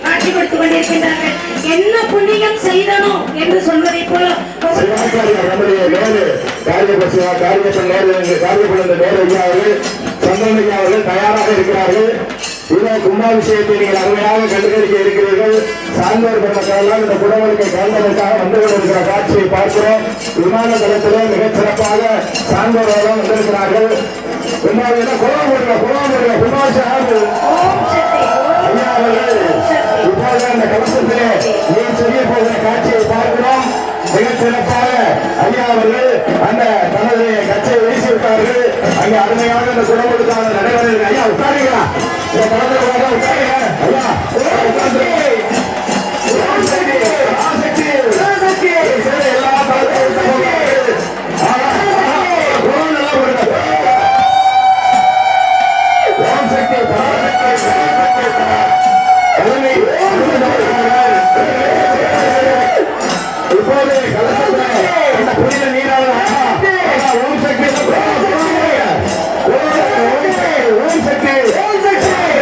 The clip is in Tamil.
காட்சி கொடுத்துக் கொண்டிருக்கின்றார்கள். என்ன புண்ணியம் செய்தனோ என்று சொல்வதை போல தயாராக இருக்கிறார்கள். கும்பாபிஷேகத்தை நீங்கள் அருமையாக கண்டுகளிக்க இருக்கிறீர்கள். சார்ந்தோர் பெருமக்கள் இந்த குடவழுக்கை கலந்ததற்காக வந்து கொண்டிருக்கிற காட்சியை பார்க்கிறோம். விமான தளத்திலே மிகச் சிறப்பாக சார்ந்தோர்களும் வந்திருக்கிறார்கள். இப்போது அந்த கலசத்திலே நீர் செய்ய போகிற காட்சியை பார்க்கிறோம். மிகச் சிறப்பாக ஐயா அவர்கள் அந்த தனது கட்சியை வீசிவிட்டார்கள். அங்கே அருமையாக இந்த குடமுழுக்கான நடைபெறுகிறது. ஐயா உட்காருங்களா, இந்த கலந்து உட்காருங்க ஐயா. எல்லா பழத்தையும் இப்போது இந்த புனித நீராக ஓம் சக்தி ஓம் சக்தி ஓம் சக்தி